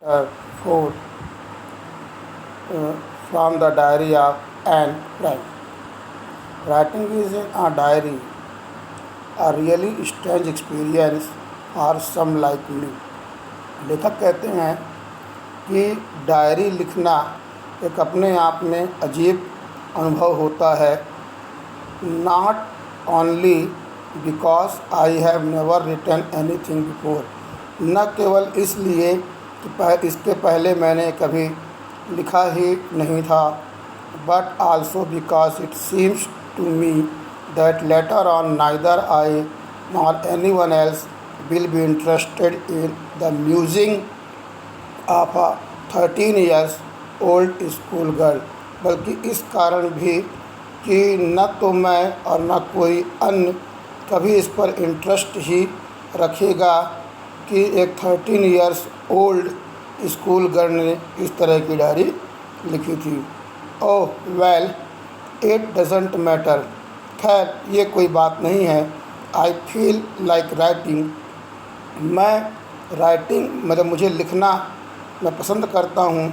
uh, 4 from the diary of Anne Frank. Writing is in a diary a really strange experience for some like me. लेखक कहते हैं कि diary लिखना एक अपने आप में अजीब अनुभव होता है. Not only because I have never written anything before, न केवल इसलिए कि इसके पहले मैंने कभी लिखा ही नहीं था, but also because it seems to me that later on neither I nor any one else will be interested in the musing of a 13 years old school girl. बल्कि इस कारण भी कि न तो मैं और न कोई अन्य कभी इस पर इंटरेस्ट ही रखेगा कि एक 13 years ओल्ड स्कूल गर्ल ने इस तरह की डायरी लिखी थी. Oh well, it doesn't matter. खैर, ये कोई बात नहीं है. I feel like writing. मैं राइटिंग मतलब मुझे लिखना मैं पसंद करता हूँ.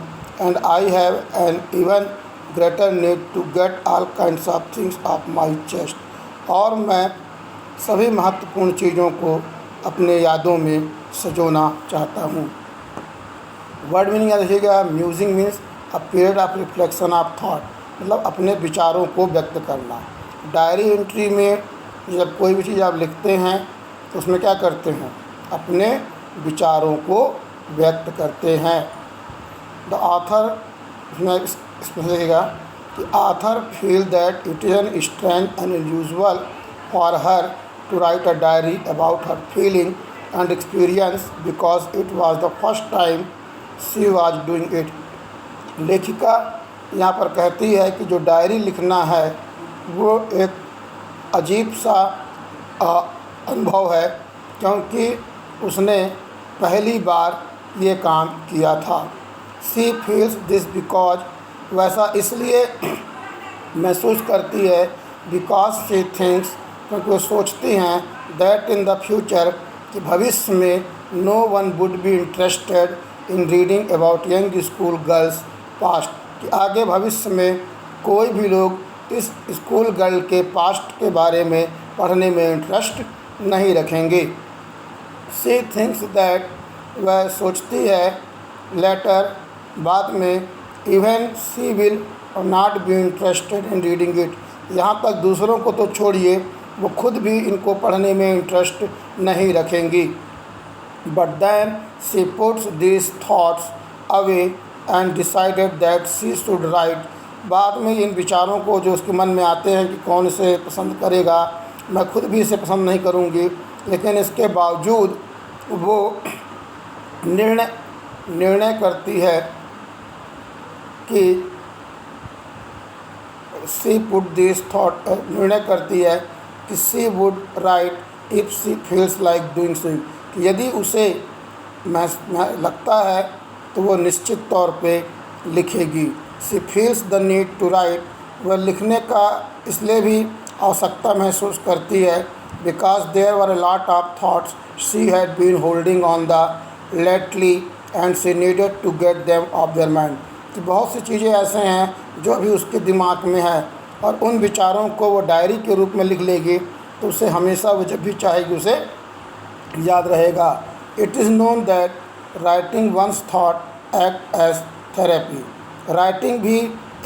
And I have an even greater need to get all kinds of things off my chest. और मैं सभी महत्वपूर्ण चीज़ों को अपने यादों में सजोना चाहता हूँ. वर्ड मीनिंग याद रखिएगा. Musing means a period of reflection of thought, मतलब अपने विचारों को व्यक्त करना. डायरी एंट्री में जब कोई भी चीज़ आप लिखते हैं तो उसमें क्या करते हैं, अपने विचारों को व्यक्त करते हैं. द ऑथर, इसमें लिखेगा कि author feel that it is an strange and unusual for her to write a diary about her feeling and experience because it was the first time she was doing it. लेखिका यहाँ पर कहती है कि जो डायरी लिखना है वो एक अजीब सा अनुभव है, क्योंकि उसने पहली बार ये काम किया था. सी फील्स दिस बिकॉज, वैसा इसलिए महसूस करती है, बिकॉज सी थिंक्स, क्योंकि वो सोचती हैं, दैट इन द फ्यूचर, कि भविष्य में no one would be interested in reading about young school girls past, कि आगे भविष्य में कोई भी लोग इस स्कूल गर्ल के पास्ट के बारे में पढ़ने में इंटरेस्ट नहीं रखेंगे. सी थिंक्स दैट, वह सोचती है, लेटर, बाद में, even she will not be interested in reading it, यहाँ तक दूसरों को तो छोड़िए, वो खुद भी इनको पढ़ने में इंटरेस्ट नहीं रखेंगी. But then she puts these thoughts away and decided that she should write. बाद में इन विचारों को जो उसके मन में आते हैं कि कौन इसे पसंद करेगा, मैं खुद भी इसे पसंद नहीं करूँगी, लेकिन इसके बावजूद वो निर्णय करती है कि सी पुट दिस थॉट, निर्णय करती है कि she would write if she feels like doing so, कि यदि उसे लगता है तो वो निश्चित तौर पे लिखेगी. She feels the need to write, वह लिखने का इसलिए भी आवश्यकता महसूस करती है, because there were a lot of thoughts she had been holding on the lately and she needed to get them off their mind, कि बहुत सी चीज़ें ऐसे हैं जो अभी उसके दिमाग में है और उन विचारों को वो डायरी के रूप में लिख लेगी तो उसे हमेशा वो जब भी चाहेगी उसे याद रहेगा. It is known that writing one's thought act as therapy, writing भी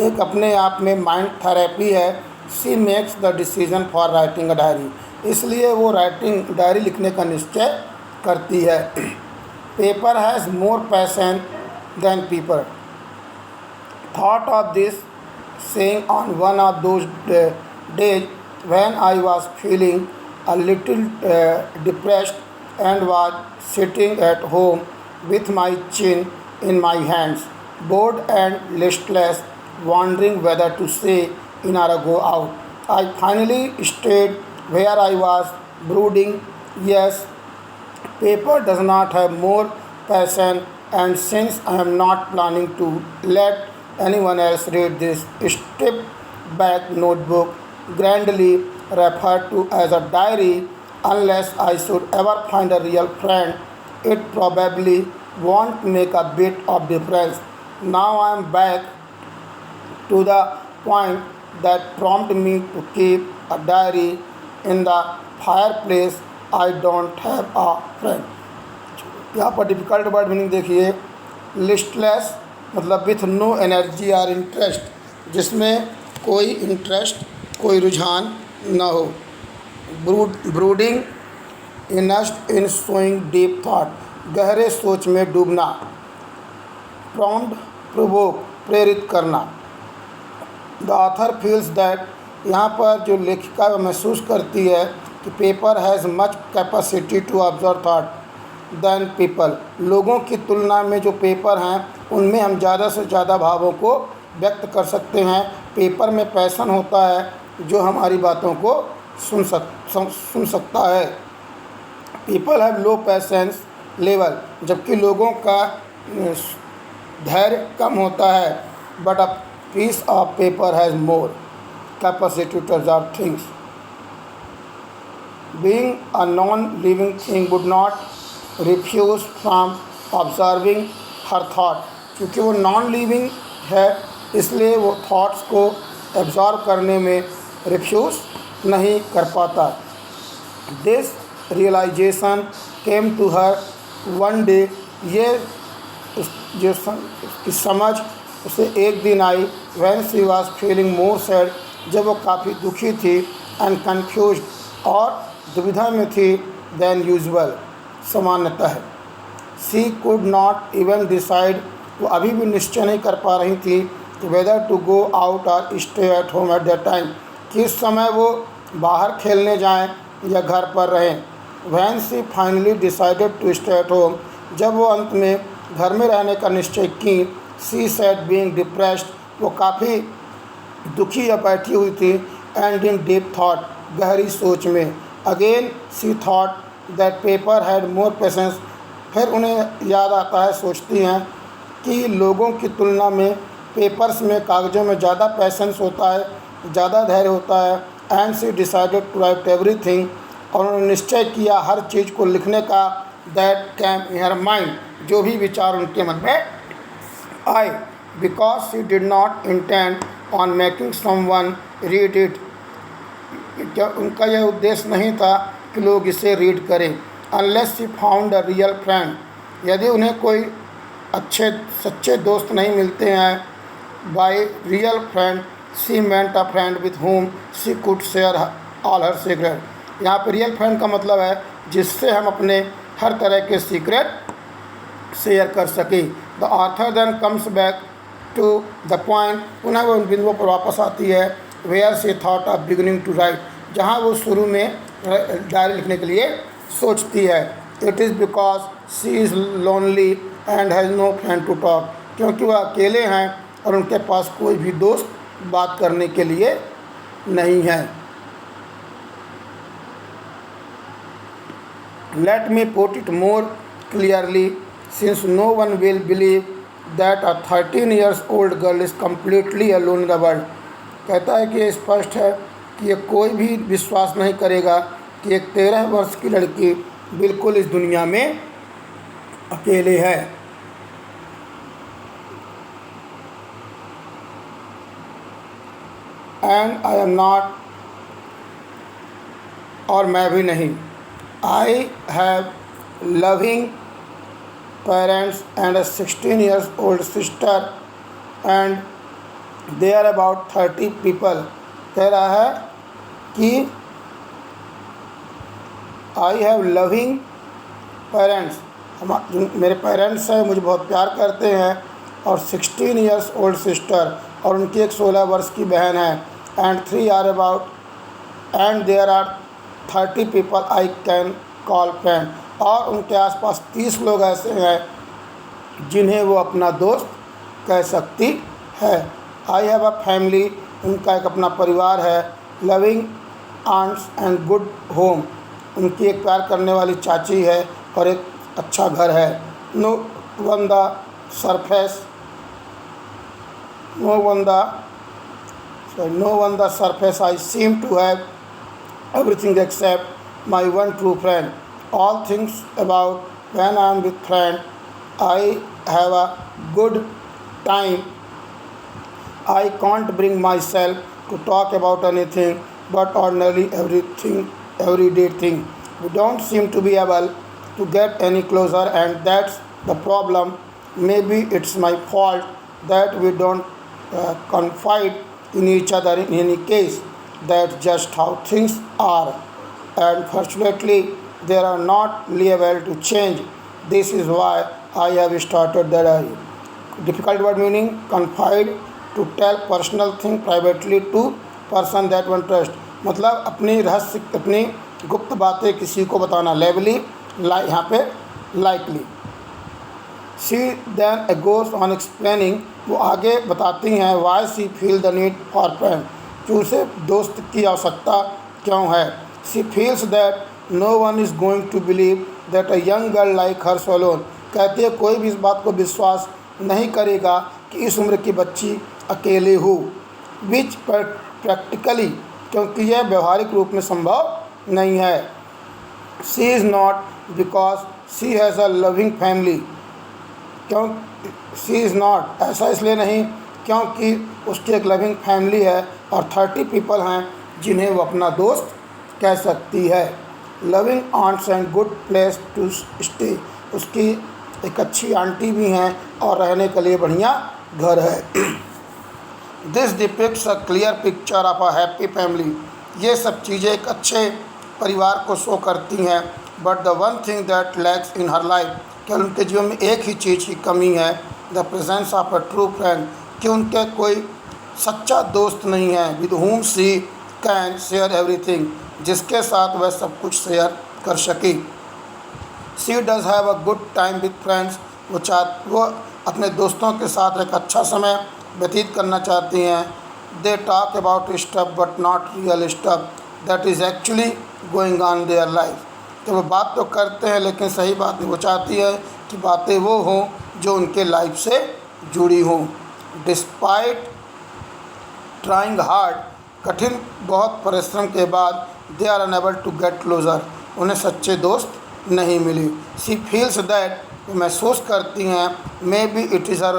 एक अपने आप में माइंड थेरेपी है. She makes the decision for writing a diary, इसलिए वो डायरी लिखने का निश्चय करती है. Paper has more patience than people. Thought of this saying on one of those days when I was feeling a little depressed and was sitting at home with my chin in my hands, bored and listless, wondering whether to stay in or go out. I finally stayed where I was brooding. Yes, paper does not have more passion, and since I am not planning to let anyone else read this stripped back notebook, grandly referred to as a diary, unless I should ever find a real friend, it probably won't make a bit of difference. Now I am back to the point that prompted me to keep a diary in the fireplace. I don't have a friend. यहाँ पर difficult word meaning देखिए, listless मतलब with no energy और interest, जिसमें कोई interest कोई रुझान न हो। ब्रूडिंग इनस्ट इन सोइंग डीप थाट गहरे सोच में डूबना। प्रॉम्प्ट प्रोवोक प्रेरित करना। द ऑथर फील्स दैट यहाँ पर जो लेखिका महसूस करती है कि paper has much capacity to observe thought than people. लोगों की तुलना में जो पेपर हैं उनमें हम ज़्यादा से ज़्यादा भावों को व्यक्त कर सकते हैं। पेपर में पैसन होता है जो हमारी बातों को सुन सकता है। People have low patience level, जबकि लोगों का धैर्य कम होता है। But a piece of paper has more capacity to observe things. Being a non living thing would not refuse from observing her thought. क्योंकि वो नॉन लिविंग है इसलिए वो थाट्स को एब्जॉर्व करने में रिफ्यूज़ नहीं कर पाता। This realization came to her one day. ये जो समझ उसे एक दिन आई। When she was feeling more sad, जब वो काफ़ी दुखी थी, एंड कन्फ्यूज और दुविधा में थी, देन यूजुअल सामान्यतः। She could not even decide, वो अभी भी निश्चय नहीं कर पा रही थी कि वेदर टू गो आउट और stay at home at that time, किस समय वो बाहर खेलने जाएं या घर पर रहें। When she finally decided to stay at home, जब वो अंत में घर में रहने का निश्चय की, शी सेड बीइंग डिप्रेस्ड, वो काफ़ी दुखी या बैठी हुई थी, एंड इन डीप थॉट, गहरी सोच में। Again she thought that paper had more patience, फिर उन्हें याद आता है, सोचती हैं कि लोगों की तुलना में पेपर्स में कागज़ों में ज़्यादा पेशेंस होता है, ज़्यादा धैर्य होता है। And she decided to write everything, और उन्होंने निश्चय किया हर चीज़ को लिखने का। That came in her mind, जो भी विचार उनके मन में आए। Because she did not intend on making someone read it, क्या उनका यह उद्देश्य नहीं था कि लोग इसे रीड करें। Unless she found a real friend, यदि उन्हें कोई अच्छे सच्चे दोस्त नहीं मिलते हैं। By real friend she meant a friend with home she could share all her secret. यहाँ पर रियल फ्रेंड का मतलब है जिससे हम अपने हर तरह के सीक्रेट शेयर कर सकें। The author then comes back to the point, पुनः वो उन बिंदुओं पर वापस आती है। Where she thought of beginning to write, जहाँ वो शुरू में डायरी लिखने के लिए सोचती है। It is because she is lonely and has no friend to talk, क्योंकि वह अकेले हैं और उनके पास कोई भी दोस्त बात करने के लिए नहीं है। Let me put it more clearly, since no one will believe that a 13 years old girl is completely alone in the world. कहता है कि ये स्पष्ट है कि ये कोई भी विश्वास नहीं करेगा कि एक 13 वर्ष की लड़की बिल्कुल इस दुनिया में अकेले है। एंड आई एम नॉट, और मैं भी नहीं। I have loving parents and a 16 years old sister and they are about 30 people। कह रहा है कि आई हैव लविंग पेरेंट्स, हम मेरे पेरेंट्स हैं, मुझे बहुत प्यार करते हैं, और 16 years old सिस्टर, और उनकी एक 16 वर्ष की बहन है। And 3 are about, and there are 30 people I can call friend, और उनके आसपास 30 लोग ऐसे हैं जिन्हें वो अपना दोस्त कह सकती है। आई हैव अ फैमिली, उनका एक अपना परिवार है। Loving aunts and good home, उनकी एक प्यार करने वाली चाची है और एक अच्छा घर है। No one the surface, no one the surface I seem to have everything except my one true friend. All things about when I am with friend I have a good time. I can't bring myself to talk about anything but ordinarily everyday thing. We don't seem to be able to get any closer, and that's the problem. Maybe it's my fault that we don't confide in each other in any case. That's just how things are. And fortunately, they are not liable to change. This is why I have started the diary. Difficult word meaning confide, to tell personal thing privately to person that one trust, मतलब अपनी रहस्य अपनी गुप्त बातें किसी को बताना, लेवली यहाँ पे likely. She then goes on explaining, वो आगे बताती हैं why she feel the need for friend, कि उसे दोस्त की आवश्यकता क्यों है। She feels that no one is going to believe that a young girl like her सोलोन, कहती है कोई भी इस बात को विश्वास नहीं करेगा कि इस उम्र की बच्ची अकेले हो। विच प्रैक्टिकली, क्योंकि यह व्यवहारिक रूप में संभव नहीं है। She is not because she has a loving family, क्यों शी इज़ नॉट, ऐसा इसलिए नहीं क्योंकि उसकी एक लविंग फैमिली है और 30 पीपल हैं जिन्हें वो अपना दोस्त कह सकती है। Loving aunts and good place to stay, उसकी एक अच्छी आंटी भी हैं और रहने के लिए बढ़िया घर है। This depicts a clear picture of a happy family, ये सब चीज़ें एक अच्छे परिवार को शो करती हैं। But the one thing that lakhs in her life, क्या उनके जीवन में एक ही चीज़ की कमी है, the presence of a true friend, कि उनके कोई सच्चा दोस्त नहीं है। With whom C can share everything, जिसके साथ वह सब कुछ शेयर कर सके। She does have a good time with friends, वो अपने दोस्तों के साथ एक अच्छा समय व्यतीत करना चाहती हैं। They talk about stuff but not real stuff that is actually going on their life, तो वो बात तो करते हैं लेकिन सही बात नहीं, वो चाहती है कि बातें वो हों जो उनके लाइफ से जुड़ी हों। डिस्पाइट ट्राइंग हार्ड, कठिन बहुत परिश्रम के बाद they are unable to get closer, उन्हें सच्चे दोस्त नहीं मिले। शी फील्स दैट, महसूस करती हैं maybe it is her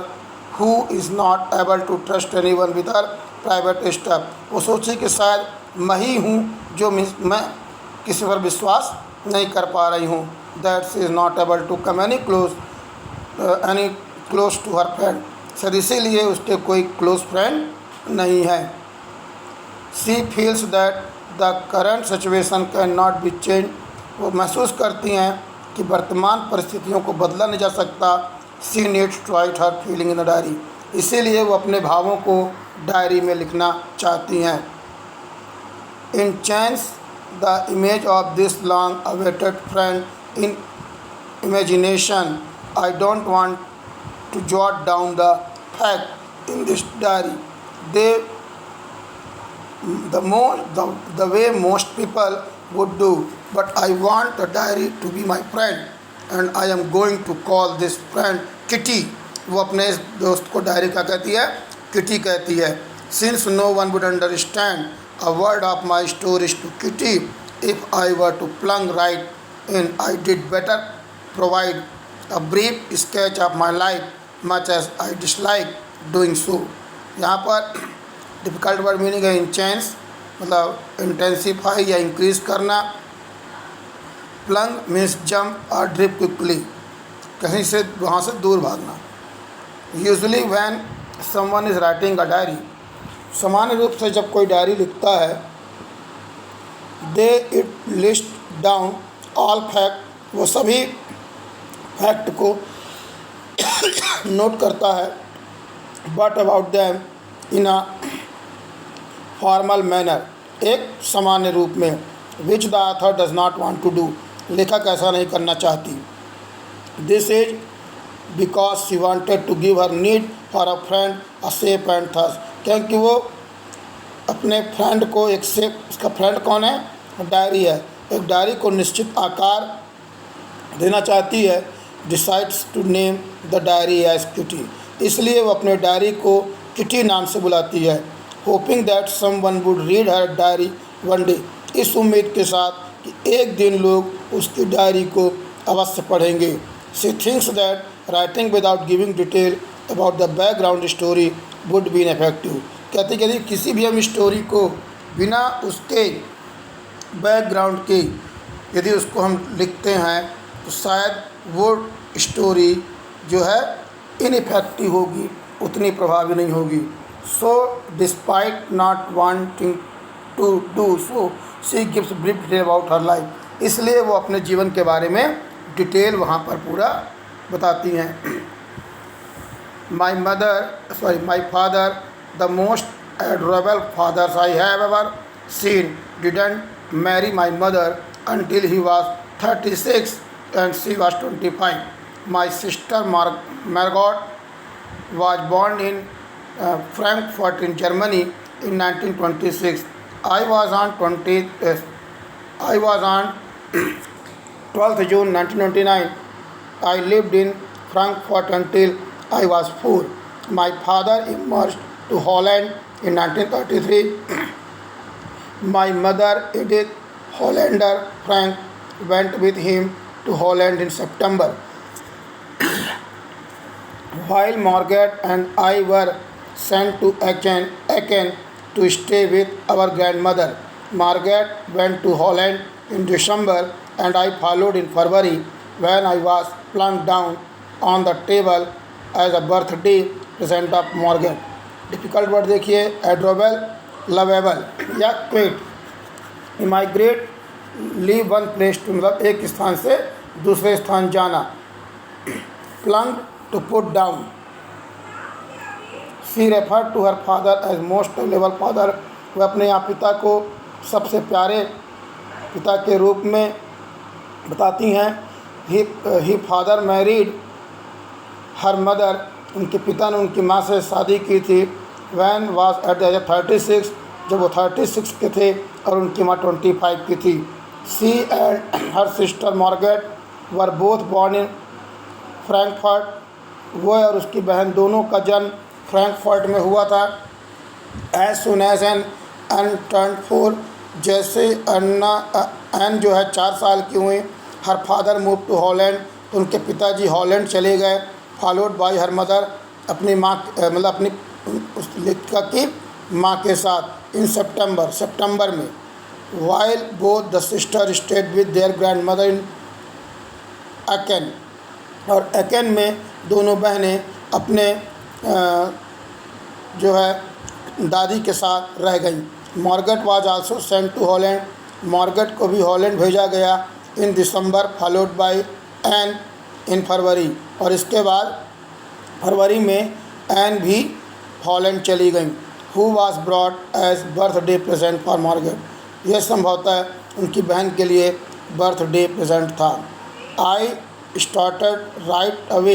who is not able to trust anyone with her private stuff, वो सोची कि शायद मैं ही हूँ जो मैं किसी पर विश्वास नहीं कर पा रही हूँ। That she is not able to come any close to her friend, sir इसीलिए उसके कोई क्लोज फ्रेंड नहीं है। She feels that the current situation can not be change, वो महसूस करती हैं कि वर्तमान परिस्थितियों को बदला नहीं जा सकता। She needs to write her feeling in the diary, इसीलिए वो अपने भावों को डायरी में लिखना चाहती हैं। In change the image of this long awaited friend in imagination, I don't want to jot down the fact in this diary. The way most people would do, but I want the diary to be my friend and I am going to call this friend Kitty. वो अपने इस दोस्त को diary का कहती है, kitty कहती है। Since no one would understand a word of my stories to Kitty, if I were to plunge right in, I did better provide a brief sketch of my life much as I dislike doing so. यहाँ पर difficult word meaning है intense, मतलब intensify या increase करना। Plunge means jump और drip quickly, कहीं से वहाँ से दूर भागना। Usually when someone is writing a diary, सामान्य रूप से जब कोई डायरी लिखता है, they it list down all fact, वो सभी फैक्ट को नोट करता है, but about them in a formal manner, एक सामान्य रूप में, which the author does not want to do, लेखक ऐसा नहीं करना चाहती। This is because she wanted to give her need for a friend a safe and थर्स, क्योंकि वो अपने फ्रेंड को एक सेफ, उसका फ्रेंड कौन है, डायरी है, एक डायरी को निश्चित आकार देना चाहती है। Decides to name the diary as Kitty, इसलिए वो अपने डायरी को किटी नाम से बुलाती है। Hoping that someone would read her diary one day, इस उम्मीद के साथ कि एक दिन लोग उसकी डायरी को अवश्य पढ़ेंगे। She thinks that writing without giving detail about the background story would be ineffective. कहते कहते किसी भी हम स्टोरी को बिना उसके बैकग्राउंड के यदि उसको हम लिखते हैं तो शायद वो स्टोरी जो है इनइफेक्टिव होगी, उतनी प्रभावी नहीं होगी। So despite not wanting to do so she gives brief detail about her life. इसलिए वो अपने जीवन के बारे में डिटेल वहाँ पर पूरा बताती हैं। My father the most adorable fathers I have ever seen didn't marry my mother until he was 36 and she was 25. My sister Margot was born in Frankfurt in Germany in 1926. I was on 12th June 1929. I lived in Frankfurt until I was 4. My father immigrated to Holland in 1933. My mother, Edith Hollander Frank, went with him to Holland in September. While Margaret and I were sent to Aachen to stay with our grandmother. Margaret went to Holland in December and I followed in February when I was plunked down on the table as a birthday present of Margaret. Difficult word देखिए, adorable, lovable या quit. Emigrate, leave one place to, मतलब एक स्थान से दूसरे स्थान जाना। Plunge, to put down. She refer to her father as most level father, वह अपने यहाँ पिता को सबसे प्यारे पिता के रूप में बताती हैं। He father married her mother, उनके पिता ने उनकी माँ से शादी की थी। When was at the age 36, जब वो 36 के थे और उनकी माँ 25 की थी। She and her sister Margaret were both born in Frankfurt, वो और उसकी बहन दोनों का जन्म फ्रैंकफर्ट में हुआ था। As soon as Anne turn 4, जैसे एन जो है 4 साल की हुई, her father move to Holland, तो उनके पिताजी हॉलैंड चले गए। फॉलोड बाय हर मदर, अपनी माँ मतलब अपनी उस लेखिका की माँ के साथ। इन सितंबर में। While both the sister stayed with their grand mother in एकेन, और एकेन में दोनों बहनें अपने जो है दादी के साथ रह गईं। Margaret was also sent to Holland, Margaret को भी हॉलैंड भेजा गया। In December, followed by Anne in February, और इसके बाद फरवरी में एन भी हॉलैंड चली गई। Who was brought as birthday present for Margaret, यह संभवतः उनकी बहन के लिए बर्थडे प्रेजेंट था। I started right away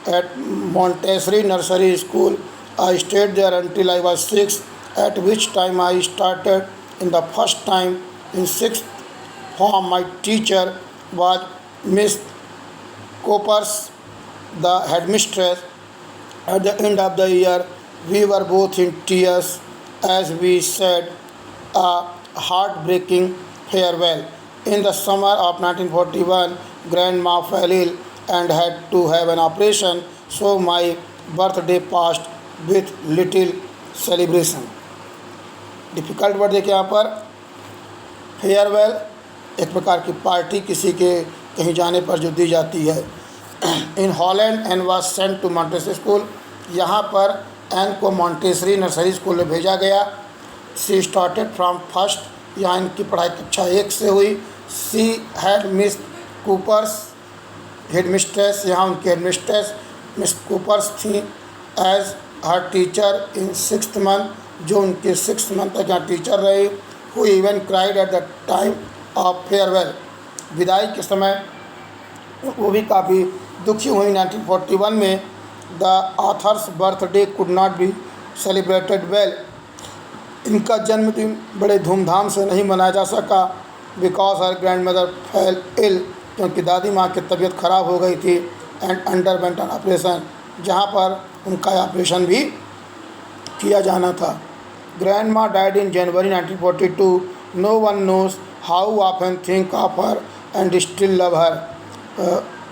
at Montessori nursery school, I stayed there until I was 6, at which time I started in the first time in 6th form. My teacher was Miss Coppers, the headmistress. At the end of the year, we were both in tears as we said a heartbreaking farewell. In the summer of 1941, Grandma fell ill and had to have an operation, so my birthday passed with little celebration. Difficult word देखिए यहाँ पर। Farewell, एक प्रकार की party किसी के कहीं जाने पर जो दी जाती है। In Holland Anne was sent to Montessori school, यहाँ पर एन को मॉन्टेसरी नर्सरी स्कूल में भेजा गया। सी स्टार्टेड फ्रॉम फर्स्ट, यहाँ इनकी पढ़ाई कक्षा 1 से हुई। She had Miss Kuipers headmistress, यहाँ उनकी हेड मिस्ट्रेस मिस कूपर्स थी। As her teacher in 6th month, जो उनके 6th मंथ तक यहाँ टीचर रही। Who even cried at the time of farewell, विदाई के समय वो भी काफ़ी दुखी हुई। 1941 में the author's birthday could not be celebrated well, इनका जन्मदिन बड़े धूमधाम से नहीं मनाया जा सका। Because her grandmother fell ill, क्योंकि दादी माँ की तबीयत ख़राब हो गई थी। एंड अंडरवेंट एन ऑपरेशन, जहाँ पर उनका ऑपरेशन भी किया जाना था। Grandma died in January 1942। No one knows how often think of her and still love her.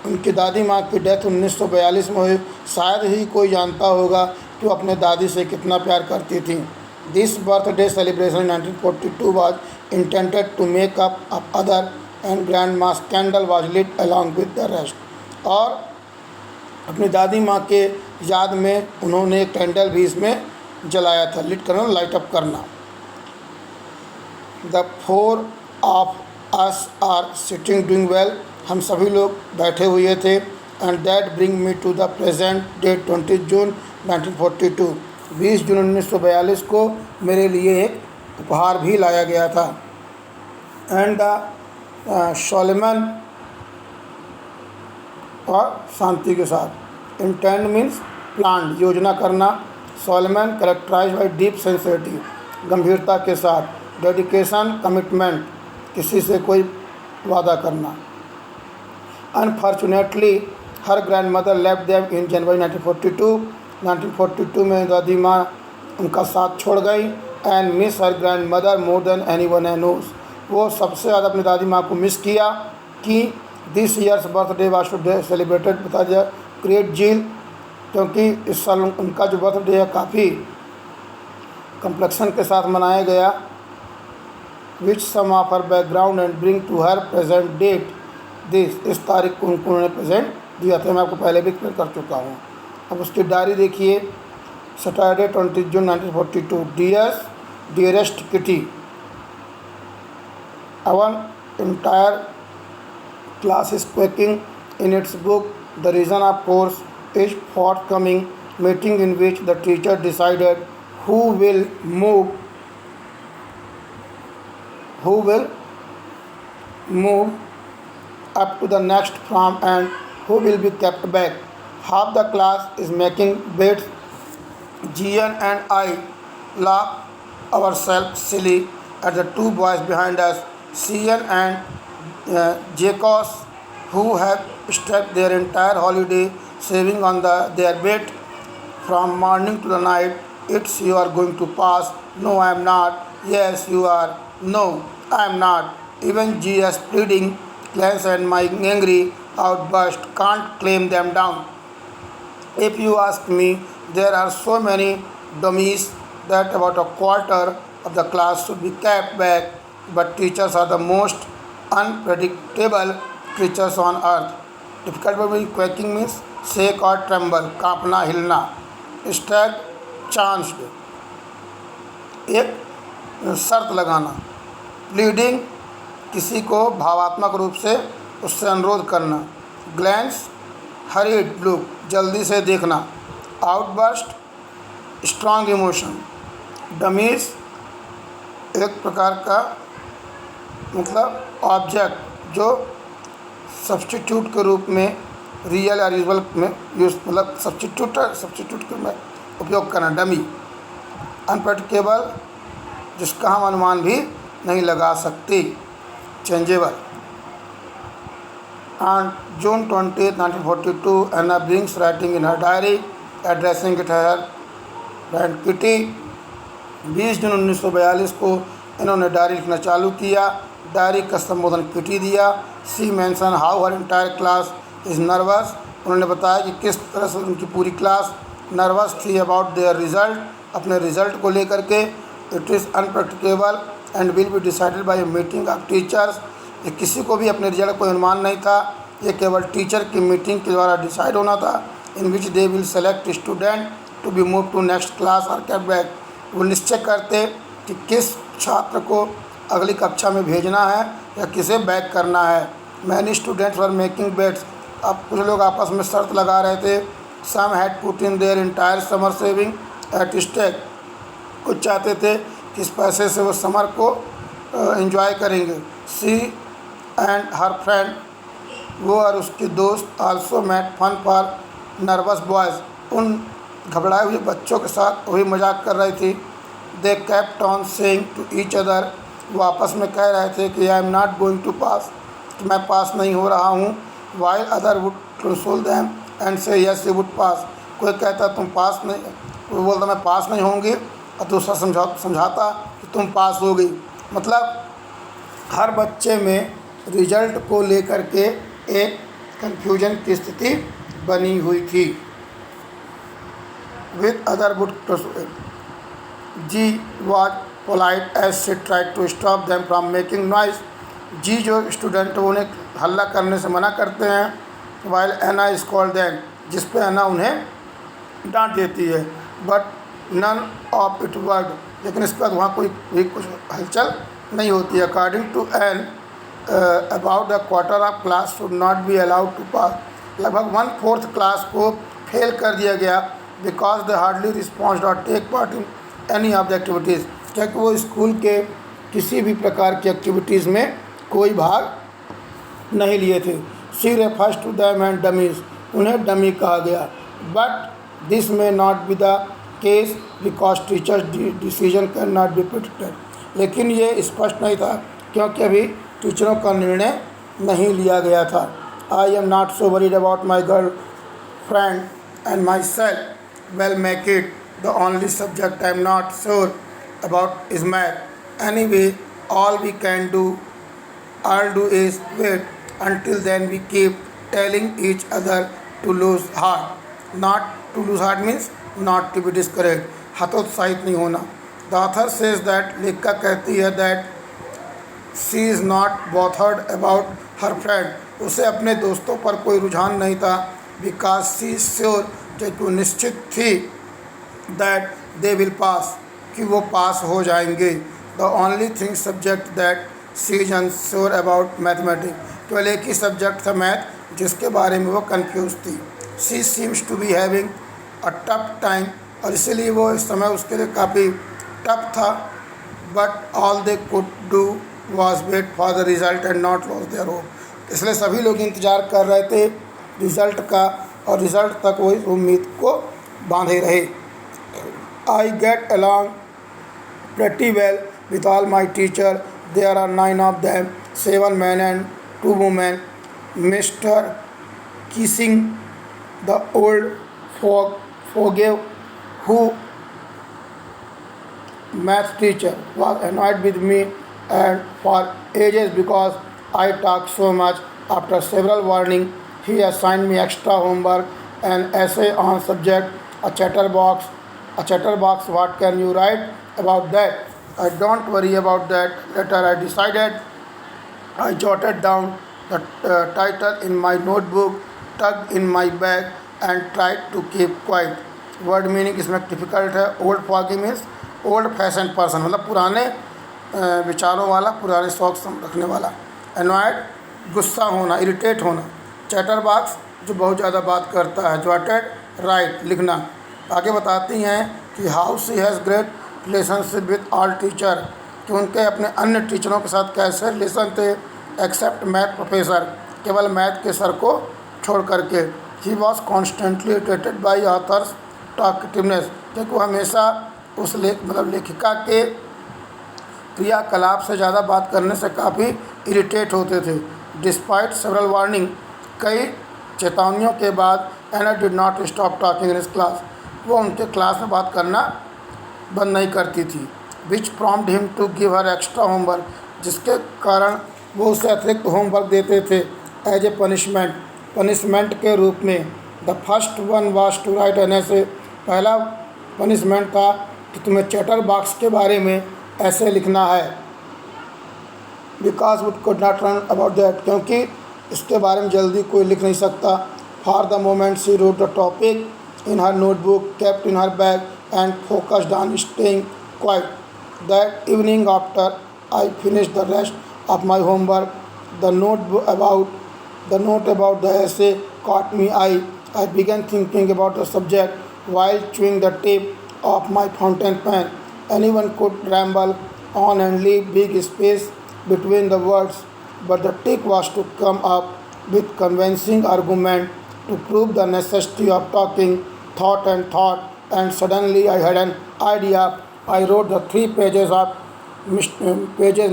उनकी दादी माँ की डेथ 1942 में हुई। शायद ही कोई जानता होगा कि वो अपने दादी से कितना प्यार करती थी। This birthday celebration 1942 was intended to make up of other and grandma's candle was lit along with the rest। और अपनी दादी माँ के याद में उन्होंने एक कैंडल भी इसमें जलाया था। लिट करना, लाइट अप करना। The four of us are sitting doing well. हम सभी लोग बैठे हुए थे। And that bring me to the present date 20 जून 1942। 20 जून 1942 को मेरे लिए एक उपहार भी लाया गया था। एंड द सोलेमन, और शांति के साथ। इंटेंड मीन्स प्लान, योजना करना। सोलेमन कैरेक्टराइज बाई डीप सेंसिटिव, गंभीरता के साथ। डेडिकेशन, कमिटमेंट, किसी से कोई वादा करना। Unfortunately her grandmother left them in January 1942। 1942 में दादी माँ उनका साथ छोड़ गई। And miss her grandmother more than anyone I knows. वो सबसे ज़्यादा अपनी दादी माँ को मिस किया। कि this year's birthday was today celebrated with the great zeal, क्योंकि इस साल उनका जो बर्थडे है काफ़ी कम्प्लेक्शन के साथ मनाया गया। Which some of her background and bring to her present date this. इस तारीख को उन्होंने प्रेजेंट दिया था। मैं आपको पहले भी क्लियर कर चुका हूँ। अब उसकी डायरी देखिए। Saturday 20 June 1942। Dearest kitty, our entire class is quaking in its book. The reason, of course, is forthcoming meeting in which the teacher decided who will move up to the next farm and who will be kept back. Half the class is making bets. Gian and I laugh ourselves silly at the two boys behind us, Cian and Jacobs, who have spent their entire holiday saving on their bet from morning to the night. It's you are going to pass. No, I am not. Yes, you are. No, I am not. Even GS pleading, Clarence and my angry outburst can't claim them down. If you ask me, there are so many dummies that about a quarter of the class should be kept back, but teachers are the most unpredictable creatures on earth. Difficult word quaking means shake or tremble, कांपना, हिलना. Stag, chanced, एक शर्त लगाना. Pleading, किसी को भावात्मक रूप से उससे अनुरोध करना. Glance, hurried look, जल्दी से देखना. Outburst, strong emotion. डमीज, एक प्रकार का मतलब ऑब्जेक्ट जो सब्स्टिट्यूट के रूप में रियल या यूजुअल में यूज, मतलब सब्स्टिट्यूट के में उपयोग करना. डमी. अनप्रडिक्टेबल, जिसका हम अनुमान भी नहीं लगा सकते. Changeable. On June 20, 1942, Anna brings writing in her diary, addressing it her friend kitty. 20 जून 1942 को इन्होंने डायरी लिखना चालू किया. डायरी का संबोधन किटी दिया. She mention how her entire class is nervous. उन्होंने बताया कि किस तरह से उनकी पूरी क्लास नर्वस थी अबाउट देयर रिज़ल्ट, अपने रिज़ल्ट को लेकर के. It is unpredictable and will be decided by a meeting of teachers. ये किसी को भी अपने रिजल्ट को अनुमान नहीं था. ये केवल टीचर की मीटिंग के द्वारा डिसाइड होना था. In which they will select student to be move to next class और केप्ट बैक. वो निश्चय करते कि किस छात्र को अगली कक्षा में भेजना है या किसे बैक करना है. Many students were making bets. अब कुछ लोग आपस में शर्त लगा रहे थे. Some had put in their entire summer saving at stake. कुछ चाहते थे कि इस पैसे से वो समर को एंजॉय करेंगे. सी एंड हर फ्रेंड, वो और उसके दोस्त, also met fun for nervous boys. उन घबराए हुए बच्चों के साथ वही मजाक कर रही थी. They kept on saying to each other. वो आपस में कह रहे थे कि I am not going to pass, कि मैं पास नहीं हो रहा हूँ. While other would console them and say yes you would pass. कोई कहता तुम पास नहीं, कोई बोलता मैं पास नहीं होंगी, और दूसरा समझाता कि तुम पास हो गई. मतलब हर बच्चे में रिजल्ट को लेकर के एक कन्फ्यूजन की स्थिति बनी हुई थी। With other would G was polite as she tried to stop them from making noise. जी जो स्टूडेंट उन्हें हल्ला करने से मना करते हैं। वाइल एना स्कॉल्ड देम, जिस पे एना उन्हें डांट देती है। But none of it word, लेकिन इसके बाद वहाँ कोई भी कुछ हलचल नहीं होती है। According to Anne about the quarter of class should not be allowed to pass. लगभग 1/4 क्लास को फेल कर दिया गया बिकॉज दे हार्डली रिस्पॉन्ड और take part in any of the activities, क्योंकि वो स्कूल के किसी भी प्रकार की एक्टिविटीज़ में कोई भाग नहीं लिए थे। She refers to them and dummies, उन्हें डमी कहा गया। But this may not be the case because teachers decision can not be predicted. लेकिन ये स्पष्ट नहीं था क्योंकि अभी टीचरों का निर्णय नहीं लिया गया था। आई am not so worried about my girl friend and my self well make it the only subject I am not sure about is math. Anyway, all we can do, all do is wait until then we keep telling each other to lose heart. Not to lose heart means not to be discouraged. हतोत्साहित नहीं होना। The author says that, लेखिका कहती है that she is not bothered about her friend. उसे अपने दोस्तों पर कोई रुझान नहीं था। because she is sure, क्योंकि वो निश्चित थी that they will pass, कि वो पास हो जाएंगे। The only thing subject that she is unsure about mathematics, केवल एक ही सब्जेक्ट था मैथ जिसके बारे में वो कंफ्यूज थी। She seems to be having a tough time, और इसीलिए वो इस समय उसके लिए काफ़ी टफ था। But all they could do was wait for the result and not loss there hope, इसलिए सभी लोग इंतज़ार कर रहे थे रिज़ल्ट का, और रिज़ल्ट तक वो इस उम्मीद को बांधे रहे। I get along pretty well with all my teacher. There are 9 of them, 7 men and 2 women. Mr. Kissing, the old forgave who math teacher, was annoyed with me and for ages because I talked so much. After several warnings, he assigned me extra homework, an essay on subject, a chatterbox. A chatterbox, what can you write about that? I don't worry about that. Later I decided. I jotted down the title in my notebook, tucked in my bag and tried to keep quiet. Word meaning इसमें difficult है। Old foggy means old fashion person, मतलब पुराने विचारों वाला, पुराने शौक रखने वाला। एनॉयड, गुस्सा होना, इरिटेट होना। चैटर बॉक्स, जो बहुत ज़्यादा बात करता है। जॉटेड, राइट, लिखना। आगे बताती हैं कि how she has great relationship with all teacher, कि उनके अपने अन्य टीचरों के साथ कैसे रिलेशन थे, एक्सेप्ट मैथ प्रोफेसर, केवल मैथ के सर को छोड़ करके। He was constantly irritated by author's talkativeness, क्योंकि वो हमेशा उस लेखिका के क्रियाकलाप से ज़्यादा बात करने से काफ़ी इरिटेट होते थे। डिस्पाइट सेवरल वार्निंग, कई चेतावनियों के बाद, Anna did not stop talking in his class, वो उनके क्लास में बात करना बंद नहीं करती थी। Which prompt him to give her extra homework, जिसके कारण वो उसे अतिरिक्त होमवर्क देते थे एज ए पनिशमेंट के रूप में। The first one was to write an essay, पहला पनिशमेंट था कि तुम्हें चैटर बॉक्स के बारे में ऐसे लिखना है। Because would could not run about that, क्योंकि इसके बारे में जल्दी कोई लिख नहीं सकता। For the moment she wrote the topic in her notebook, kept in her bag, and focused on staying quiet. That evening, after I finished the rest of my homework, the note about the essay caught me eye. I began thinking about the subject while chewing the tip of my fountain pen. Anyone could ramble on and leave big space between the words, but the trick was to come up with convincing argument to prove the necessity of talking. Thought, and suddenly I had an idea. I wrote the 3 pages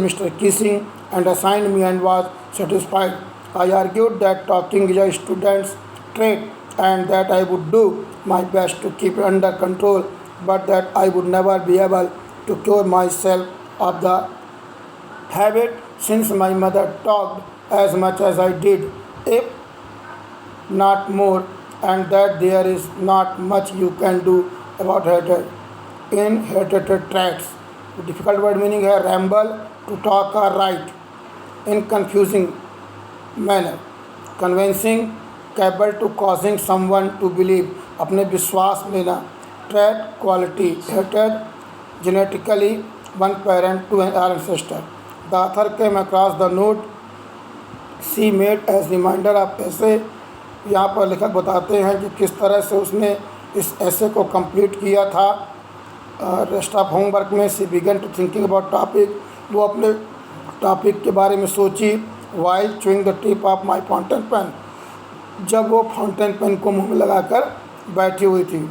Mr. Kissing and assigned me and was satisfied. I argued that talking is a student's trait and that I would do my best to keep it under control, but that I would never be able to cure myself of the habit since my mother talked as much as I did. If not more, and that there is not much you can do about inherited traits. Difficult word meaning है ramble, to talk or write in confusing manner, convincing, capable to causing someone to believe, अपने विश्वास में लेना, trait quality, inherited genetically one parent to an ancestor. The author came across the note she made as reminder of ऐसे। यहाँ पर लेखक बताते हैं कि किस तरह से उसने इस ऐसे को कंप्लीट किया था। रेस्ट ऑफ होमवर्क में she began to thinking about topic, वो अपने टॉपिक के बारे में सोची। While chewing the tip of my fountain pen, जब वो फाउंटेन पेन को मुंह में लगाकर बैठी हुई थी।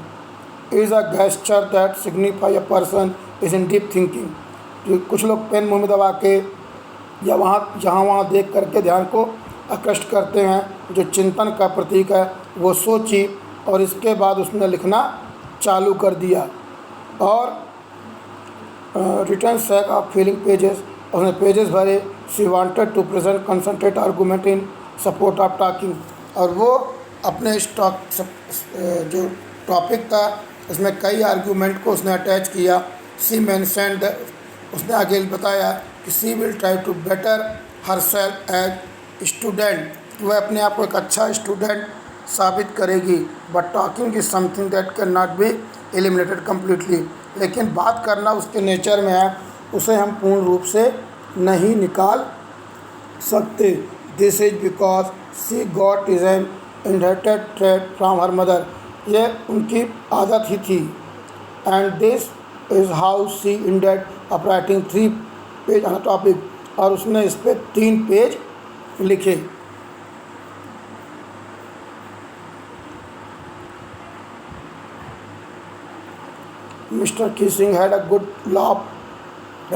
Is a gesture that signify a person is in deep thinking. कुछ लोग पेन मुंह में दबा के या जहाँ वहाँ देख करके ध्यान को आकृष्ट करते हैं, जो चिंतन का प्रतीक है। वो सोची और इसके बाद उसने लिखना चालू कर दिया। और return sack of filling pages, उसने पेजेस भरे। She wanted to present concentrate argument in support of talking, और वो अपने इस जो टॉपिक था उसमें कई आर्गूमेंट को उसने अटैच किया। सी मेंशन्ड, उसने आगे बताया कि she will try to better herself as student, वह अपने आप को एक अच्छा स्टूडेंट साबित करेगी। But talking is something that can not be eliminated completely, लेकिन बात करना उसके नेचर में है, उसे हम पूर्ण रूप से नहीं निकाल सकते। This is because she got is an inherited trait from her mother, ये उनकी आदत ही थी। And this is how she ended of writing 3 page on topic, और उसने इस पर 3 पेज लिखे। Mr. Kissing had a good laugh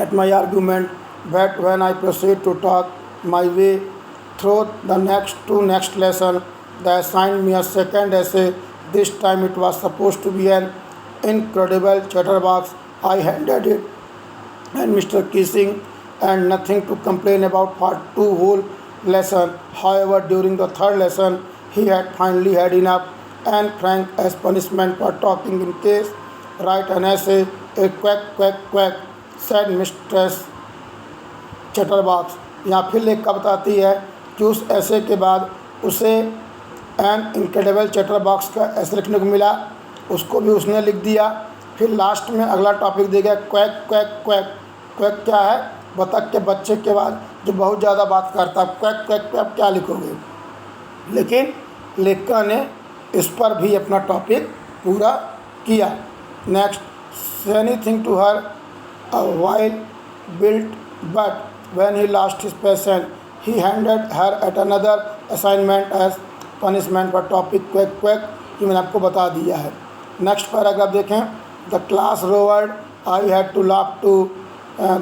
at my argument, but when I proceeded to talk my way through the next lesson, they assigned me a second essay. This time it was supposed to be an incredible chatterbox. I handed it, and Mr. Kissing and nothing to complain about for 2 whole lesson. However, during the 3rd lesson, he had finally had enough, and Frank, as punishment for talking in case, write an essay. A quack quack quack said Mistress Chatterbox। यहाँ फिर लेखिका बताती है कि उस ऐसे के बाद उसे एन इनक्रेडिबल चैटरबॉक्स का ऐसे लिखने को मिला, उसको भी उसने लिख दिया। फिर लास्ट में अगला टॉपिक दे गया क्वैक क्वैक क्वैक। क्वैक क्या है? बतख के बच्चे के बाद जो बहुत ज़्यादा बात करता है, क्वैक क्वैक क्वैक क्या लिखोगे। लेकिन लेखिका ने इस पर भी अपना टॉपिक पूरा किया। Next, say anything to her a while built, but when he lost his patience, he handed her at another assignment as punishment for topic quack quack, कि मैंने आपको बता दिया है। नेक्स्ट पैराग्राफ देखें। The class roared, I had to laugh too,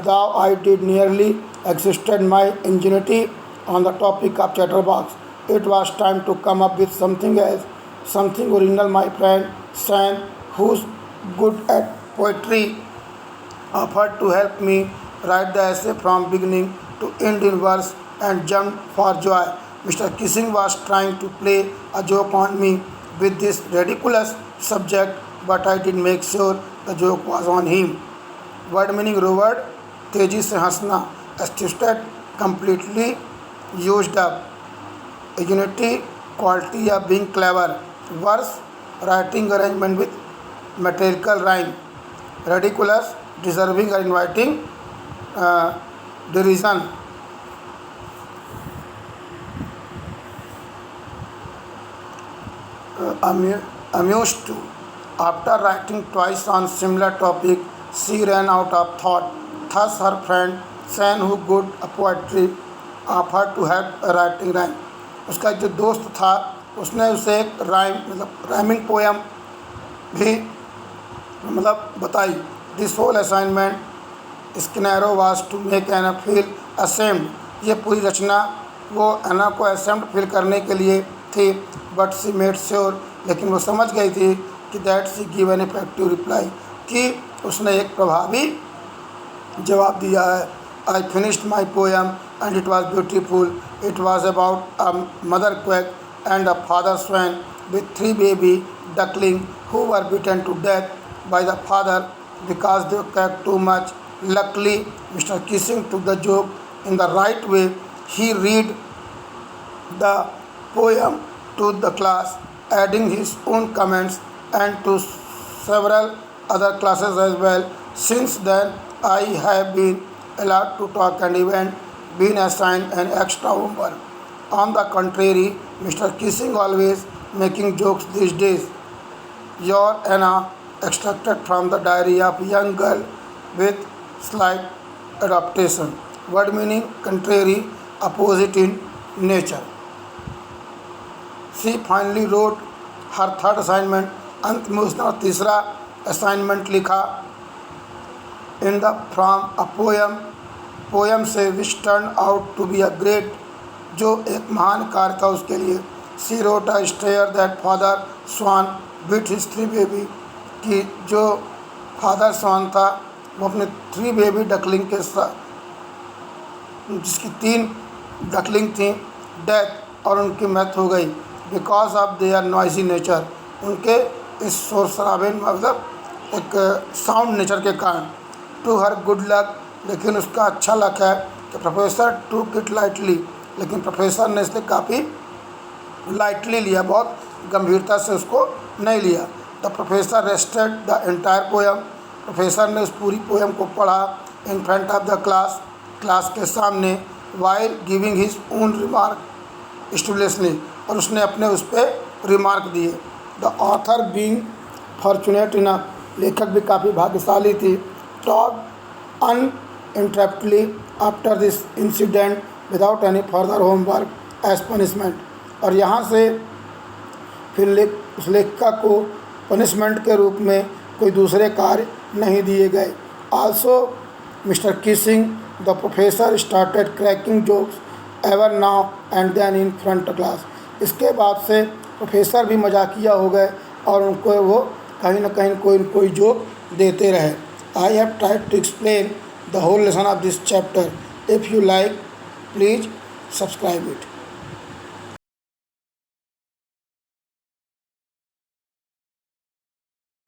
thou I did nearly exhausted my ingenuity on the topic of chatterbox. It was time to come up with something else, something original. My friend Sam, who's good at poetry, offered to help me write the essay from beginning to end in verse, and jumped for joy. Mr. Kissing was trying to play a joke on me with this ridiculous subject, but I did make sure the joke was on him. Word meaning रोवर्ड, तेजी से हंसना। एस्टिस्टेड, completely used up. Ingenuity, quality of being clever. Verse, writing arrangement with metrical rhyme. Ridiculous, deserving or inviting derision. Amused to. After writing twice on similar topic, she ran out of thought. Thus her friend San, who good at poetry, offered to help a writing rhyme. उसका जो दोस्त था उसने उसे एक rhyming poem भी बताई। This whole assignment scenario was to make Anna feel ashamed. ये पूरी रचना वो एना को असेम्ड फील करने के लिए थी। बट सी मेड श्योर, लेकिन वो समझ गई थी कि that she give an effective reply, कि उसने एक प्रभावी जवाब दिया है। I finished my poem and it was beautiful. It was about a mother quack and a father swan with 3 baby ducklings who were beaten to death by the father because they cared too much. Luckily, Mr. Kissing took the joke in the right way. He read the poem to the class, adding his own comments and to several other classes as well. Since then, I have been allowed to talk and even been assigned an extra homework. On the contrary, Mr. Kissing always making jokes these days. Your Anna extracted from the diary of young girl with slight adaptation. Word meaning contrary, opposite in nature. She finally wrote her third assignment. अंत में उसने और तीसरा assignment लिखा in the from a poem से which turn out to be a great, जो एक महान कार्य था उसके लिए. She wrote a story that father swan beat his 3 baby, कि जो फादर स्वान था वो अपने 3 बेबी डकलिंग के साथ, जिसकी 3 डकलिंग थी, डेथ और उनकी मौत हो गई because of their noisy nature, उनके इस शोर शराबे मतलब एक साउंड नेचर के कारण. टू हर गुड लक, लेकिन उसका अच्छा लक है कि प्रोफेसर टूक इट लाइटली, लेकिन प्रोफेसर ने इसे काफ़ी लाइटली लिया, बहुत गंभीरता से उसको नहीं लिया. The professor rested the entire poem, professor ने उस पूरी पोएम को पढ़ा in front of the class के सामने, while giving his own remark स्टूडेंट्सली, और उसने अपने उस पर रिमार्क दिए. The author being fortunate enough, लेखक भी काफ़ी भाग्यशाली थी. Talk uninterruptedly after this incident without any further homework as punishment, और यहाँ से फिर उस लेखिका को पनिशमेंट के रूप में कोई दूसरे कार्य नहीं दिए गए. Also mister Keesing the professor started cracking jokes ever now and then in front class, इसके बाद से प्रोफेसर भी मजाकिया हो गए और उनको वो कहीं ना कहीं कोई जोक देते रहे. I have tried to explain the whole lesson of this chapter. If you like, please subscribe it.